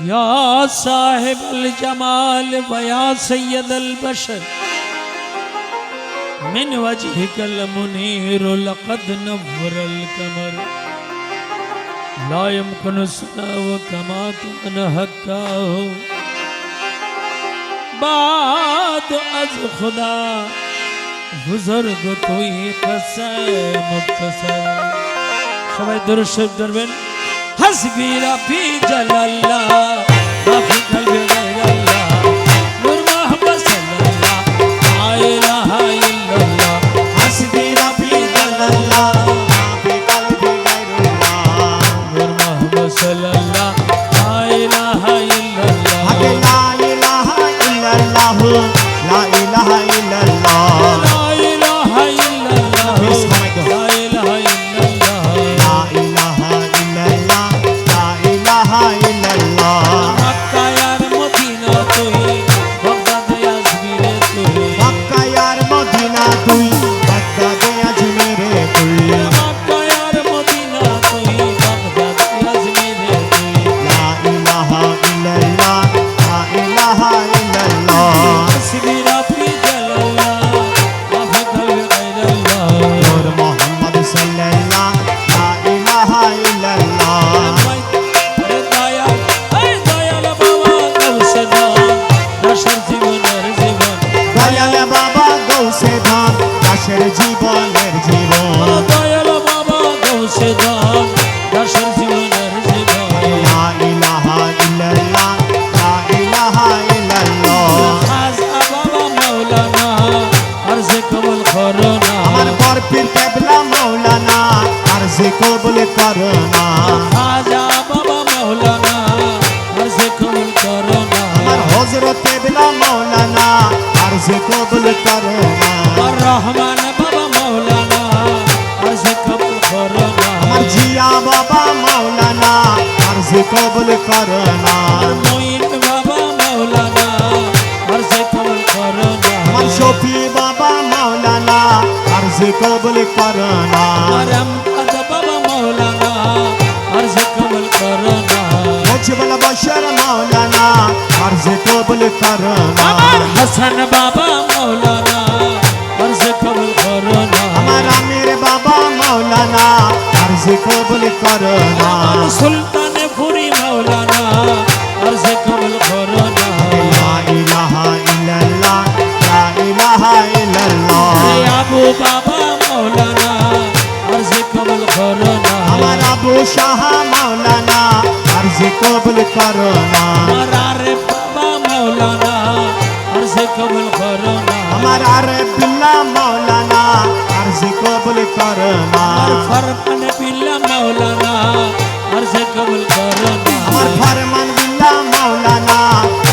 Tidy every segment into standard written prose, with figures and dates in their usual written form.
या साहिब अल जमाल वया सैयद अल बशर मिन वजहिकल मुनीर लक़द नव्वरल कमर ला यमकुनु सनाव कमा कान हक्का बाद अज खुदा बुजुर्ग तुई कसम मुक्तसर सबाई दुरूद शरीफ दरবেন हस्बी रब्बी जल्लाल्लाह माफी कल्बी गैरल्लाह नूर मोहम्मद सल्लल्लाह ला इलाहा इल्लल्लाह हस्बी रब्बी जल्लाल्लाह माफी कल्बी गैरल्लाह नूर मोहम्मद सल्लल्लाह ला इलाहा इल्लल्लाह ला इलाहा इल्लल्लाह ला इलाहा इल्लल्लाह ला इलाहा इल्लल्लाह ला इलाहा इल्लल्लाह ला इलाहा इल्लल्लाह ला इलाहा इल्लल्लाह मक्का यार मदीना तुई बगदाद अजमेर तुई मक्का यार मदीना तुई बगदाद अजमेर तुई मक्का यार मदीना तुई बगदाद अजमेर तुई ला इलाहा इल्लल्लाह ला इलाहा इल्लल्लाह हस्बी रब्बी जल्लाल्लाह माफी कल्बी गैरल्लाह नूर मोहम्मद सल्लल्लाह ला इलाहा इल्लल्लाह अरे दयाल बाबा गौसे दान दशर জীবনের জীবন দয়াল বাবা গৌসে ধান দাসের জীবনের জীবন দয়াল বাবা গৌসে দান দশর জীবনের জীবন লা ইলাহা ইল্লাল্লাহ লা ইলাহা ইল্লাল্লাহ খাজা বাবা মাওলানা আরজে কবুল করো না আমার পর পীর কেবলা মাওলানা আরজে কবুল করো না খাজা বাবা মাওলানা আরজে কবুল করো না আমার হযরত কেবলা মাওলানা আরজে কবুল করো না আর রহমান বাবা মাওলানা আরজে কবুল করো না আমার জিয়া বাবা মাওলানা আরজে কবুল করো না আর মঈন বাবা মাওলানা আরজে কবুল করো না আমার শফি বাবা মাওলানা আরজে কবুল করো না আর আমদাদ বাবা মাওলানা আরজে কবুল করো না মুজিবুল বশর মাওলানা আরজে কবুল করো না আমার হাসান বাবা মাওলানা আরজে কবুল করো না আমার আমির বাবা মাওলানা আরজে কবুল করো না আমার সুলতানে পুরি মাওলানা আরজে কবুল করো না লা ইলাহা ইল্লাল্লাহ লা ইলাহা ইল্লাল্লাহ হে আবু বাবা মাওলানা আরজে কবুল করো না আমার আবু শাহ মাওলানা আরজে কবুল করো না আমার আরেফ বাবা মাওলানা আরজে কবুল করো না আমার আরেফ বিল্লাহ মাওলানা আরজে কবুল করো না আর ফরমান বিল্লাহ মাওলানা আরজে কবুল করো না আমার ফরমান বিল্লাহ মাওলানা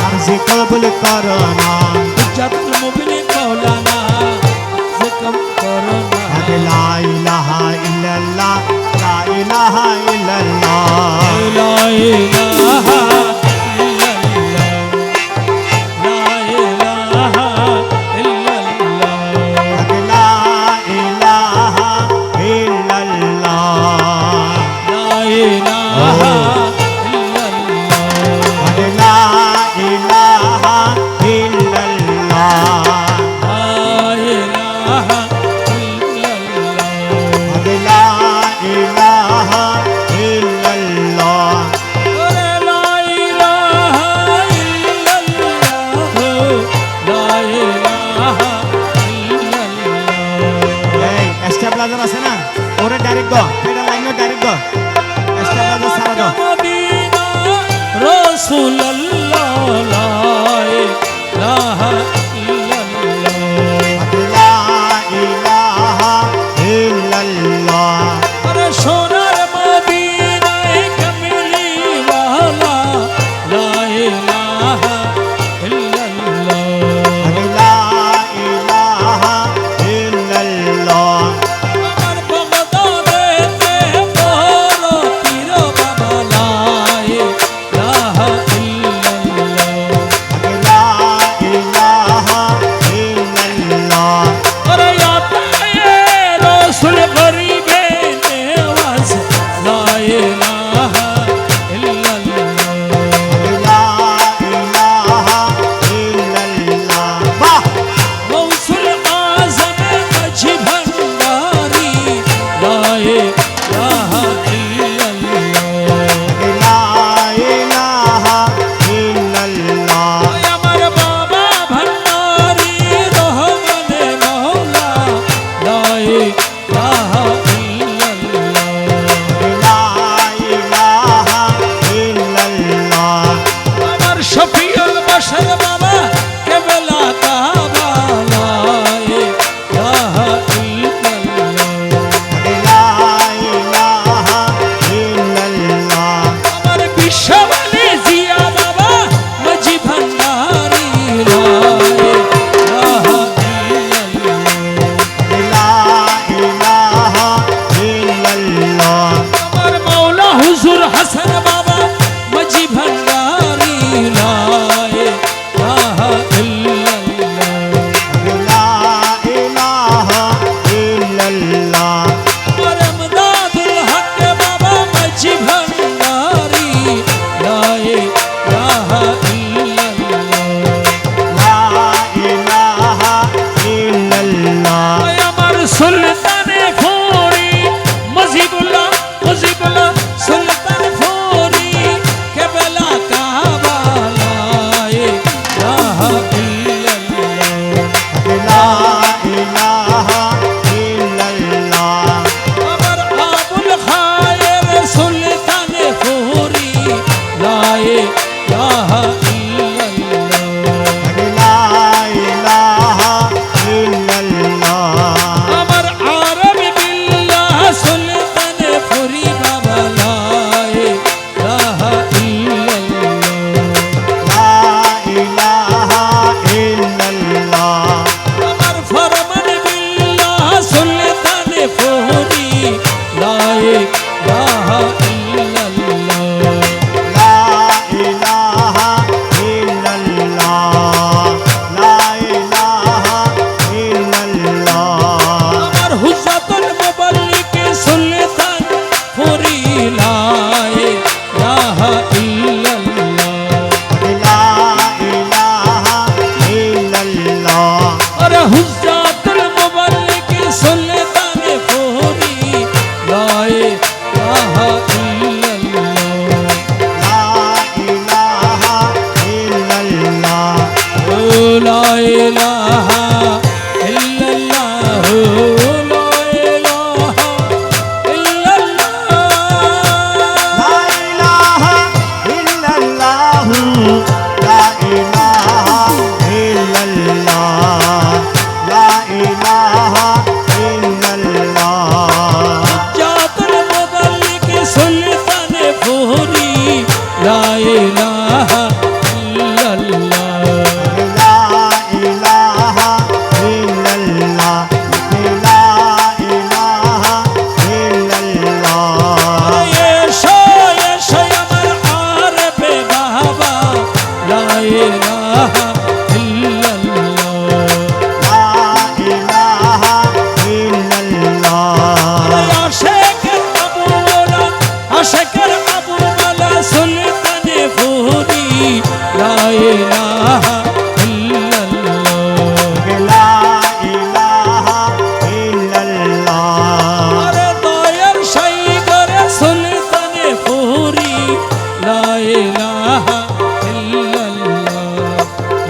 আরজে কবুল করো না হুজ্জাতুল মুবিন মাওলানা আরজে কবুল করো না লা ইলাহা ইল্লাল্লাহ লা ইলাহা ইল্লাল্লাহ লা ইলাহা ইল্লাল্লাহ লা ইলাহা ইল্লাল্লাহ লা ইলাহা ইল্লাল্লাহ লা ইলাহা ইল্লাল্লাহ লা ইলাহা ইল্লাল্লাহ লা ইলাহা ইল্লাল্লাহ লা ইলাহা ইল্লাল্লাহ ওরে লা ইলাহা ইল্লাল্লাহ লা ইলাহা ইল্লাল্লাহ এই স্টেবিলাইজার আছে না ওরে ডাইরেক্ট দাও এটা লাইনও ডাইরেক্ট দাও স্টেবিলাইজার সারা দাও মদিনা রাসূলুল্লাহ লা ইলাহা ইল্লাল্লাহ লা ইলাহা ইল্লাল্লাহ আরে সোনার মদিনায় কামলি ওয়ালা লা ইলাহা ইল্লাল্লাহ লা ইলাহা ইল্লাল্লাহ। লা ইলাহা ইল্লাল্লাহ। আমার আরবি বিল্লাহ সুলতানে ফুরি বাবা লা ইলাহা ইল্লাল্লাহ। লা ইলাহা ইল্লাল্লাহ। আমার ফরমান বিল্লাহ সুলতানে ফুরি লা ইলাহা ইল্লাল্লাহ। লা ইলাহা ইল্লাল্লাহ। লা ইলাহা ইল্লাল্লাহ। আমার হুজাতুল মুবাল্লিক সুলতান ফুরি লা ইলাহা ইল্লাল্লাহ। লা ইলাহা ইল্লাল্লাহ। আরে হুজাতুল মুবাল্লিক সুলতান ফুরি লা ইলাহা ইল্লাল্লাহ। লা ইলাহা ইল্লাল্লাহ। ও লা ইলাহা ইল্লাল্লাহ। লা ইলাহা ইল্লাল্লাহ। লা ইলাহা ইল্লাল্লাহ। লা ইলাহা ইল্লাল্লাহ। লা ইলাহা ইল্লাল্লাহ। জাতুল মুবাল্লিক সুলতান ফুরি লা ইলাহা ইল্লাল্লাহ। লা ইলাহা ইল্লাল্লাহ। লা ইলাহা ইল্লাল্লাহ। এসো এসো আমার আরবে বাবা লা ইলাহা ইল্লাল্লাহ। লা ইলাহা ইল্লাল্লাহ। আশেকের আবু মাওলা আশেকের আবু মাওলা সুলতানে ফুরি লা ইলাহা ইল্লাল্লাহ। লা ইলাহা ইল্লাল্লাহ। আরে দয়ার সাইগর সুলতানে ফুরি লা ইলাহা ইল্লাল্লাহ।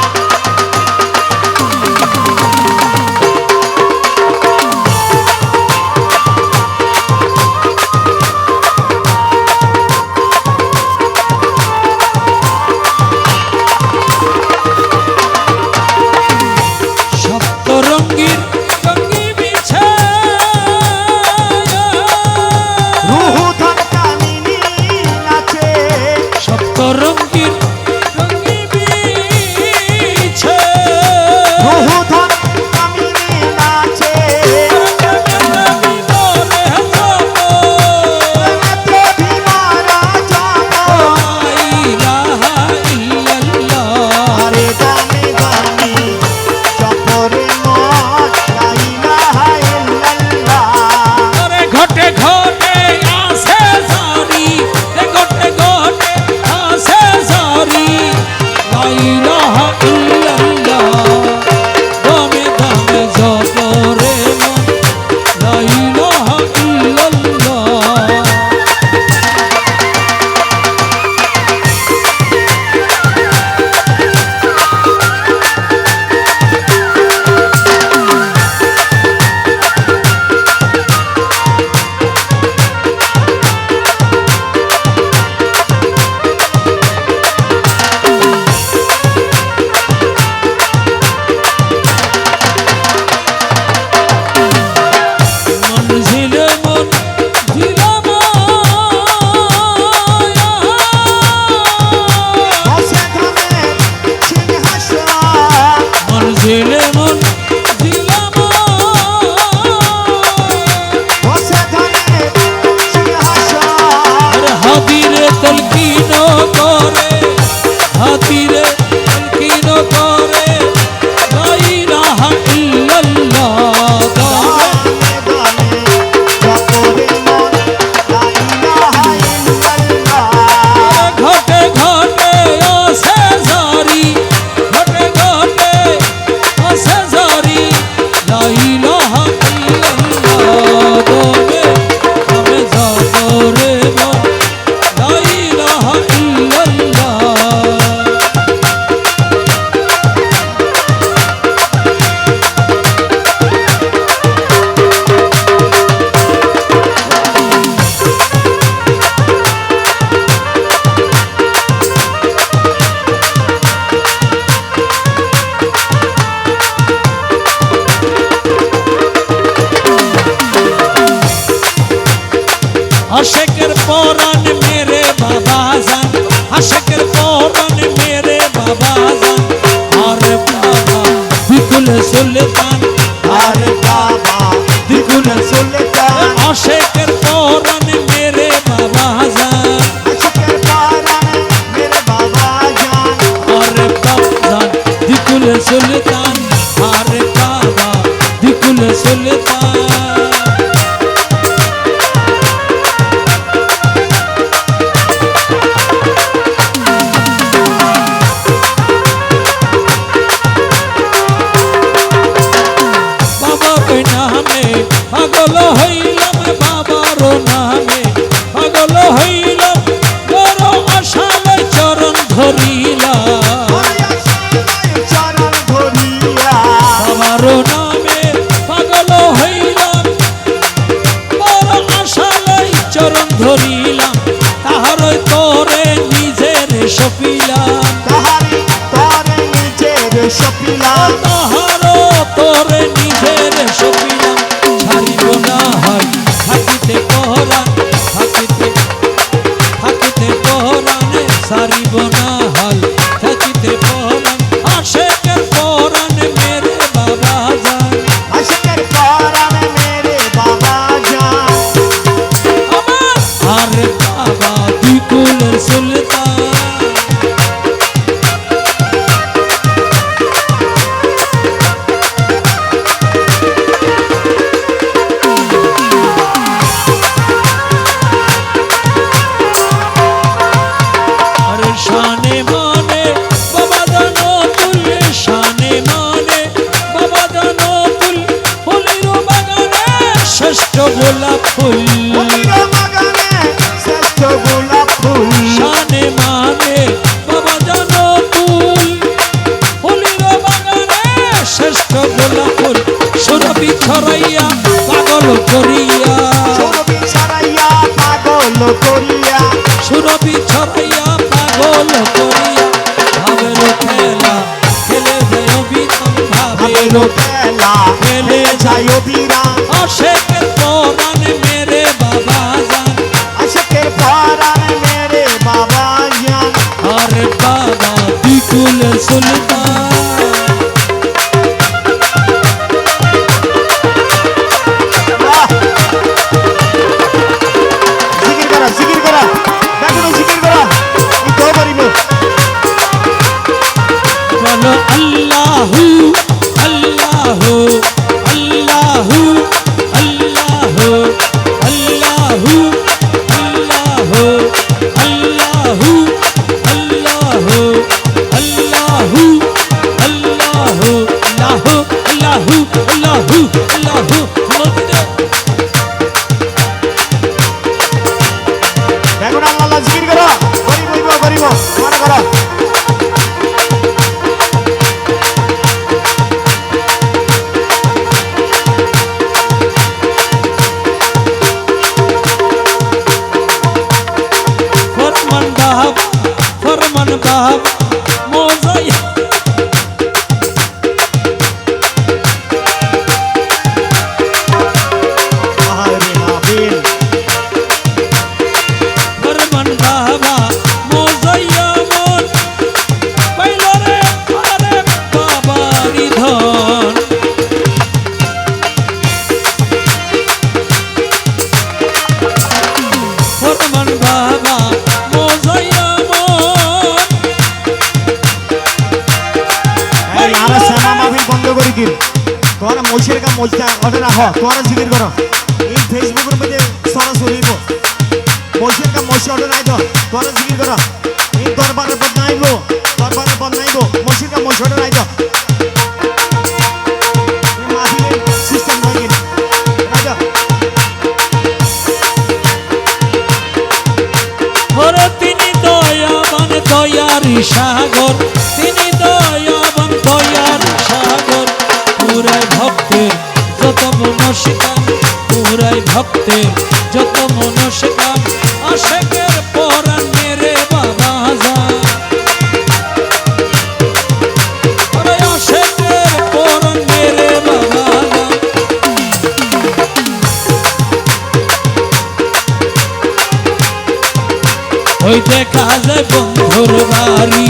ইলাহা ইল্লাল্লাহ দমে দমে জপরে মন লা ইলাহা ইল্লাল্লাহ মনজিলে মনজিলে বসে ধামে সিংহাসন মনজিলে মনজিলে বসে ধামে সিংহাসন হাতিরে তলকিন করে হাতিরে তলকিন করে লা ইলাহা ইল্লাল্লাহ দামে জপরে মন লা ইলাহা ইল্লাল্লাহ ঘটে ঘটে আসে জারি ঘটে ঘটে আসে জারি লা ইলাহা ইল্লাল্লাহ দমে দমে জপরে মন লা ইলাহা ইল্লাল্লাহ আশেকের পরাণ মেরে বাবা জান আশেকের পরাণ মেরে বাবা জান আরে বাবা বিকুল সুলতান আরে বাবা দ্বিগুণ সুলতান আশেকের পরাণ মেরে বাবা জান আজকের পারানে মেরে বাবা জান আরে বাবা বিকুল সুলতান আরে বাবা বিকুল সুলতান বাবার নামে পাগল হইলাম বাবার নামে পাগল হইলাম বড় আশালে চরণ ধরিলাম চরণ ধরিয়া বাবার নামে পাগল হইলাম বড় আশালে চরণ ধরিলাম তাহার তোরে নিজের সপিলাম তাহারি তরে নিজের সপিলা তাহার তোরে নিজের সপিলাম ছাড়িব না হয় থাকিতে পহরান থাকিতে থাকিতে পহরানে ছাড়িব না হয় থাকিতে পহরান আশেকের পহরান মেরে বাবা জান আজকের পারানে মেরে বাবা জান আমার আরে বাবা বিকুল সুলতান আরে শানে মানে বাবা জানো তুল শানে মানে বাবা জানো তুল ফুলের বাগানে শ্রেষ্ঠ গোলাপ ফুল ফুলের বাগানে শ্রেষ্ঠ গোলাপ ফুল শানে মানে বাবা জানো তুল ফুলের বাগানে শ্রেষ্ঠ গোলাপ ফুল সুরভি ছড়াইয়া পাগল করিয়া সরবি ছাড়াইয়া পাগল করিয়া সুরভি ছড়াইয়া পাগল করিয়া ভাবের খেলা খেলে যায় অবিরাম ভাবের ভাবের খেলা খেলে যায় অবিরাম আশেকের পরাণ মেরে বাবা জান আজকের পারানে মেরে বাবা জান আরে বাবা বিকুল সুলতান জিকির করা দেখো জিকির করা তো পারিব বলো আল্লাহু আল্লাহু আল্লাহু আল্লাহু আল্লাহু আল্লাহু আল্লাহু আল্লাহু আল্লাহু মোজাইয়া আরে নাবিল ফরমান বাবা মোজাইয়া মন পাইল রে আরে বাবারি ধন ফরমান বাবা মোজাইয়া মন এই আর সানা মাহফিল বন্ধ করে দিন তোরা মশির কাম মজটা ওটা রাখ তোরা জিকির করো এই ফেসবুকের মধ্যে সরাসরি গো মশির কাম মশি ওটা নাই তো তোরা জিকির করো এই দরবারের পদ নাইবো দরবারের পদ নাইবো মশির কাম মশি ওটা নাই তো এই মাহফিলের সিস্টেম নাই কি নাই তো ওরে তিনি দয়াবান দয়ার সাগর তিনি দয়াবান দয়ার সাগর পুরাই ভক্তের যত মনস্কাম পুরাই ভক্তের যত মনস্কাম আশেকের পরাণ মেরে বাবা যা ওরে আশেকের পরাণ মেরে বাবা যা ওই দেখা যায় বন্ধুর বাড়ি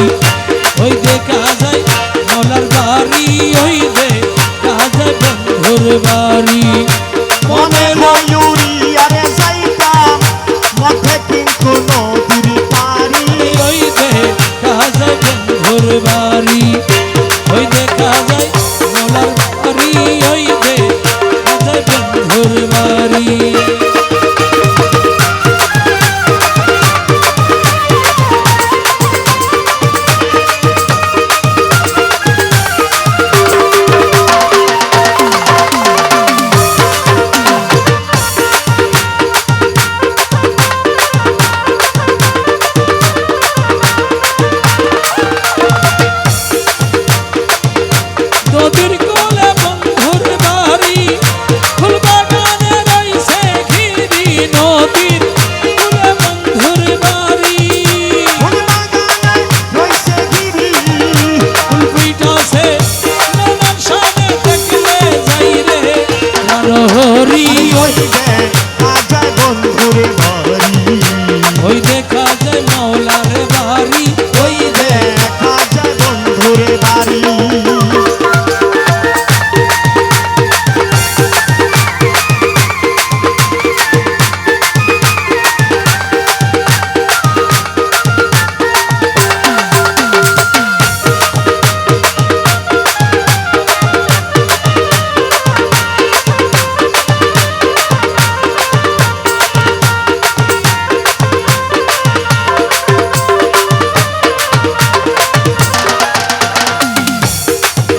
ওই দেখা যায় মলার বাড়ি ওই দেখা যায় বন্ধুর বাড়ি মনে ময়ূরী আরে যাইতাম মধ্যে কিন্তু নদীর পারি ওই দেখা যায় বন্ধুর বাড়ি ওই দেখা যায় মলার বাড়ি ওই দেখা যায় বন্ধুর বাড়ি নদীর কোলে বন্ধুর বাড়ি ফুল বাগানে রইছে ঘিরি নদীর কোলে বন্ধুর বাড়ি ফুল বাগানে রইছে গিরি ফুল ফুইটাছে নানান সামনে দেখলে যাই রে হরি ওই যে আজায় বন্ধুর বাড়ি ওই দেখা যায় মাওলার বাড়ি ওই দেখা যায় বন্ধুর বাড়ি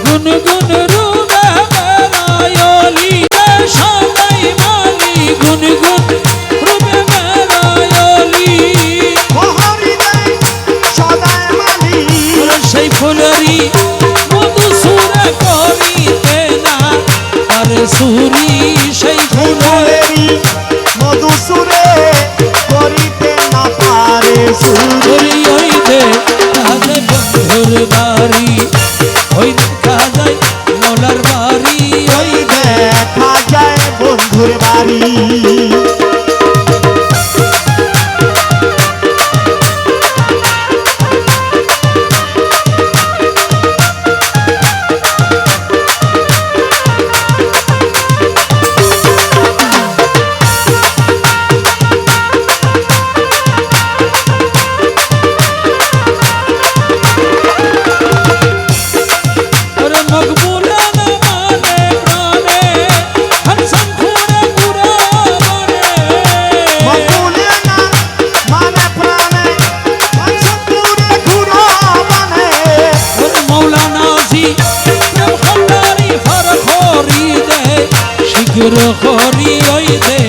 গুনগুন রুবে বেড়ায়লি সবাই মালি গুনগুন রুবে বেড়ায়লি বহরি নাই সদায় মালি সেই ফুলরি মধু সুরে করিতে না আরে সুরি সেই ফুলের ফুলেরি মধু সুরে করিতে না পারে সুর সুরি ওই দেখা যায় বন্ধুর বাড়ি ওই দেখা যায় মোলার বাড়ি ওই ওই দেখা যায় বন্ধুর বাড়ি ওরে মকবুলে না মানে প্রাণে হনসন খুঁড়ে পুরা মানে মকুলে না মানে প্রাণে পঞ্চপুরে ঘুরো মানে ওরে মৌলানা জি প্রেম খন্ডারি ফর খরি দে শিখর খরি ওই দে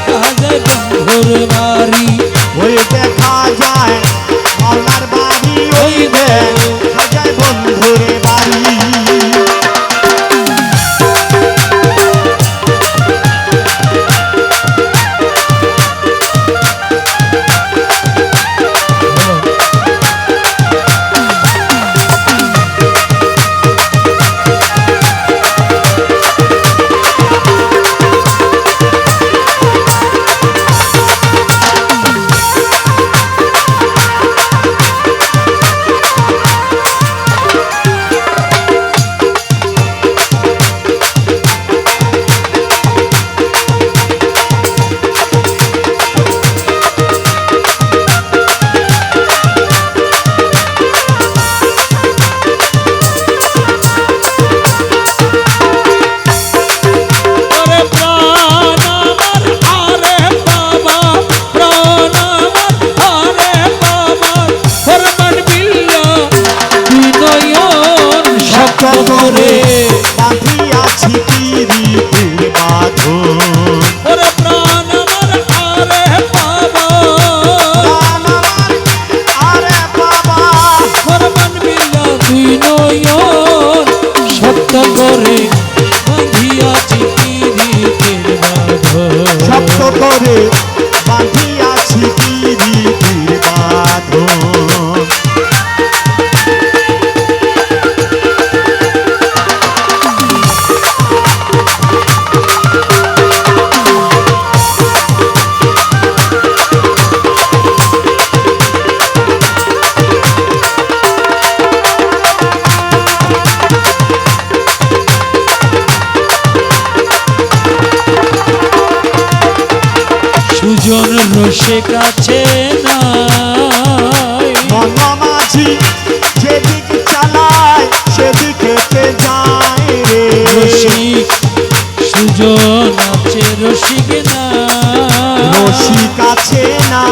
কাজে বন্ধুর বাড়ি ওই দেখা যায় মাওলার বাড়ি ওই দেখা যায় বন্ধুর বাড়ি করে বাঁধিয়াছি পিরিতের বাঁধন ওরে প্রাণ আমার আরে বাবা প্রাণ আমার আরে বাবা ফরমান বিল্লা দুই নয়ন সত্য করে বাঁধিয়াছি পিরিতের বাঁধন শক্ত করে বাঁধিয়াছি পিরিতের বাঁধন সুজন রসে কাছে নাই মন মাঝি যেদিক চালায় সেদিকেতে যায় রে রসিক সুজন আছে রসিক না রসিক আছে না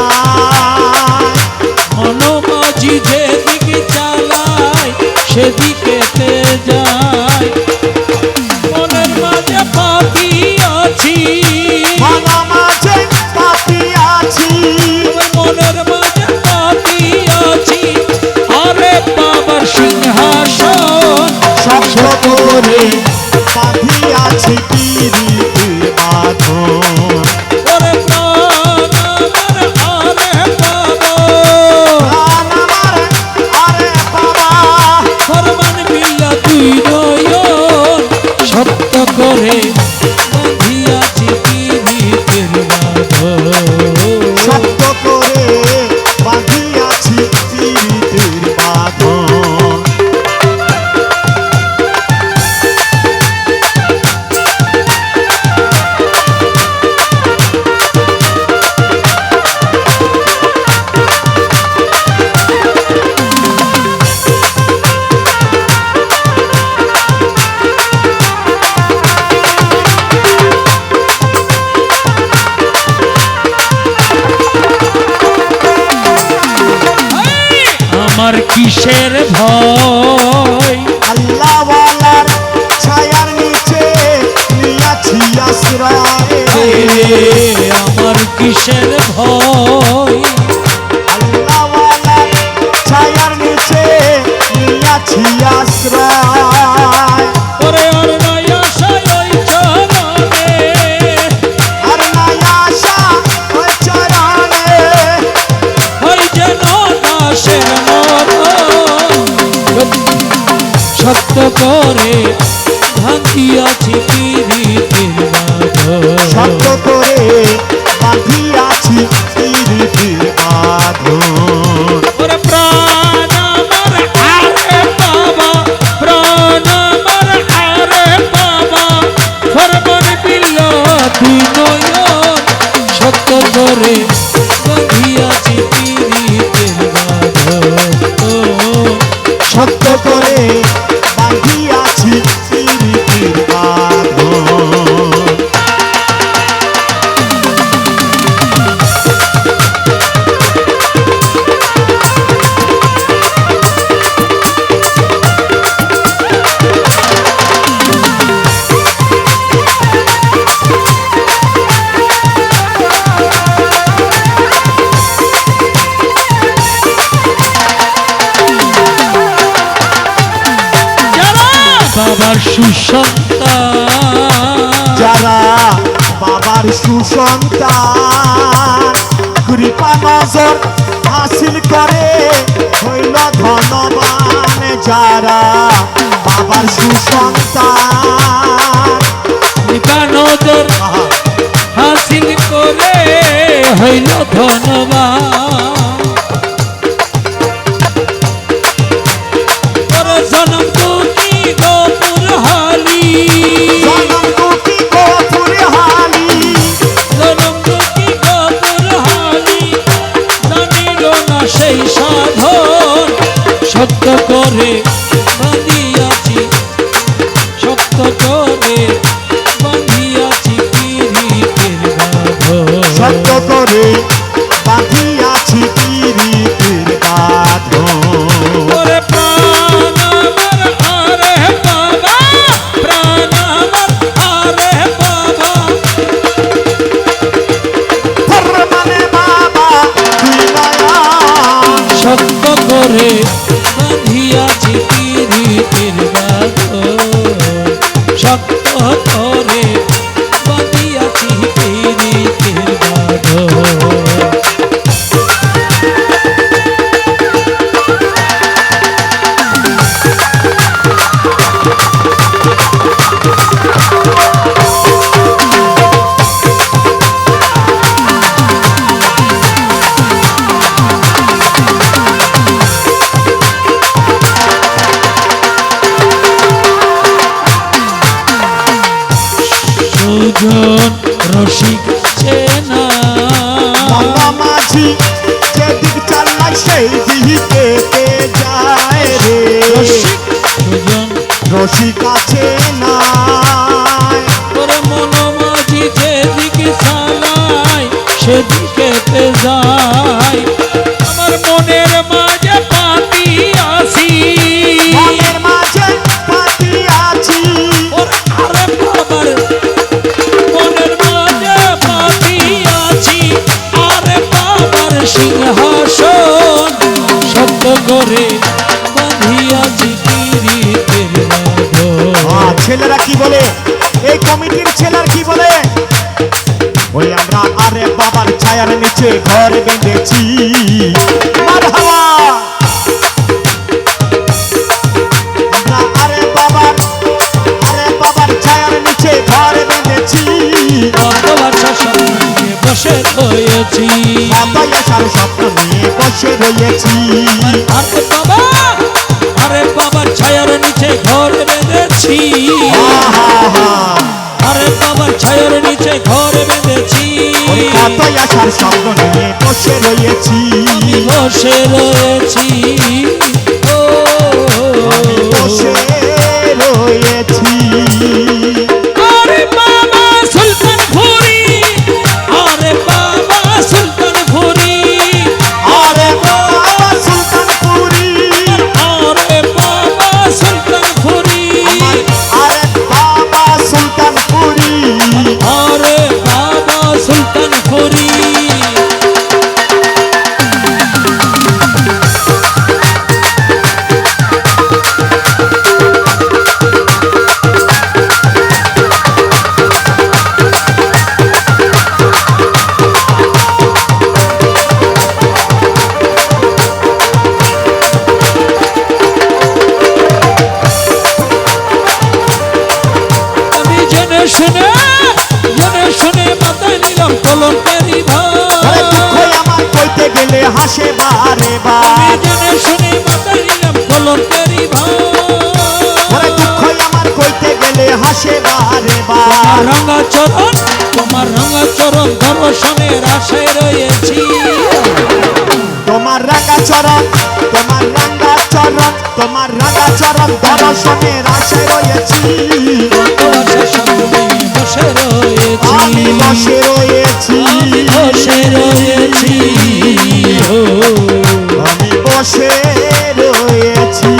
মনোমাঝি যেদিকে চালায় সেদিকেতে যায় মনের মাঝে পাখি আছি মন মাঝে পাতি আছি মনের মাঝে পাখি আছি আরে বাবার সিংহাসন শক্ত করে বাঁধিয়াছি পিরিতের বাঁধন ওরে প্রাণ আমার আরে বাবা প্রাণ আমার আরে বাবা ফরমান বিল্লা দুই নয়ন সত্য করে বাঁধিয়াছি পিরিতের বাঁধন শক্ত করে বাঁধিয়াছি পিরিতের বাঁধন আমার কিসের ভয় আল্লাহওয়ালার ছায়ার নিচে নিয়াছি আশ্রয় রে আমার কিসের ভয় আল্লাহওয়ালার ছায়ার নিচে নিয়াছি আশ্রয় ওরে আর নাই আশায় ওই চরণে আর নাই আশা ওই চরণে ওই যেন দাসের মরণ সত্য করে ভাঙিয়াছি পিরিতের বাঁধন শক্ত করে বাঁধিয়াছি পিরিতের বাঁধন ওরে প্রাণ আমার আরে বাবা প্রাণ আমার আরে বাবা ফরমান বিল্লা দুই নয়ন সত্য করে বাঁধিয়াছি পিরিতের বাঁধন শক্ত করে বাঁধিয়াছি পিরিতের বাঁধন বাবার সুসন্তান যারা বাবার সুসন্তান কৃপা নজর হাসিল করে হইল ধনবান যারা বাবার সুসন্তান নজর আহা, হাসিল করে হইল ধনবান ওরে জনম দুঃখী গোপুর হালি জনম দুঃখী গোপুর হালি জনম দুঃখী গোপুর হালি জানিল না সেই সাধন সত্য করে বাঁধিয়াছি সত্য করে বাঁধিয়াছি পিরিতের বাঁধন সত্য করে বাঁধিয়াছি পিরিতের বাঁধন ওরে প্রাণ আমার আরে ভক্ত করে বাঁধিয়াছি পীড়িতের বাঁধন। সুজন রসিক চেনা বাবা মাঝি যেদিক চাল্লাই সেই দিকে যায় রে রসিক সুজন রসিক আছে না তোরে মন মাঝি যেদিকে চালায় সেদিকেতে যায়। আমার মনের মাঝে পাতি আসি মনের মাঝে পাতি আছি ওরে আরে বাবার মনের মাঝে পাতি আছি আরে বাবার সিংহাসন শব্দ করে বাঁধিয়াছি পীড়িতের বাঁধন। ছেলেরা কি বলে এই কমিটির ছেলেরা কি বলে ওই আমরা আরে বাবার ছায়ার নিচে ঘর বেঁধেছি মারহাবা আমরা আরে বাবার ছায়ার নিচে ঘর বেঁধেছি ভালোবাসা সঙ্গে বসে রয়েছি এতই আসার স্বপ্ন নিয়ে বসে রয়েছি আরে বাবার ছায়ার নিচে ঘর বেঁধেছি আহা আরে বাবার ছায়ার নিচে ঘর বেঁধেছি এতই আসার স্বপ্ন নিয়ে বসে রয়েছি আমি বসে রয়েছি ও বসে রয়েছি আরে বাবা সুলতানপুরি আরে বাবা সুলতানপুরি আরে বাবা সুলতানপুরি আরে বাবা সুলতানপুরি আরে বাবা সুলতানপুরি আরে বাবা সুলতানপুরি আমি জেনে শুনে মাথায় নিলাম কলঙ্কেরই আরে ভার। দুঃখ আমার কইতে গেলে হাসে বারে আমি বার জেনে শুনে মাথায় নিলাম কলঙ্কেরই ভার। আরে দুঃখ আমার কইতে গেলে হাসে বারে বার তোমার রঙা চরণ দর্শনের আশায় রয়েছি তোমার রাঙা চরণ দর্শনের আশায় রয়েছি ভালোবাসার সঙ্গে বসে রয়েছি আমি বসে রয়েছি আমি বসে রয়েছি ও আমি বসে রয়েছি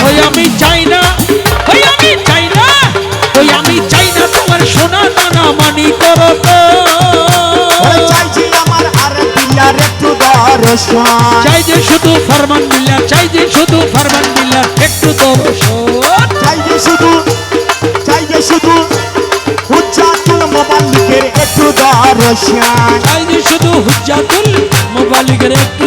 ওই আমি চাই না তোমার সোনা দানা মানি করো তো চাইছি আমার আর পিলার একটু দর্শন চাই যে শুধু ফরমান বিল্লাহ একটু দর্শন চাই যে শুধু হুজ্জাতুল মুবাল্লিগের একটু দর্শন চাই যে শুধু হুজ্জাতুল মুবাল্লিগের একটু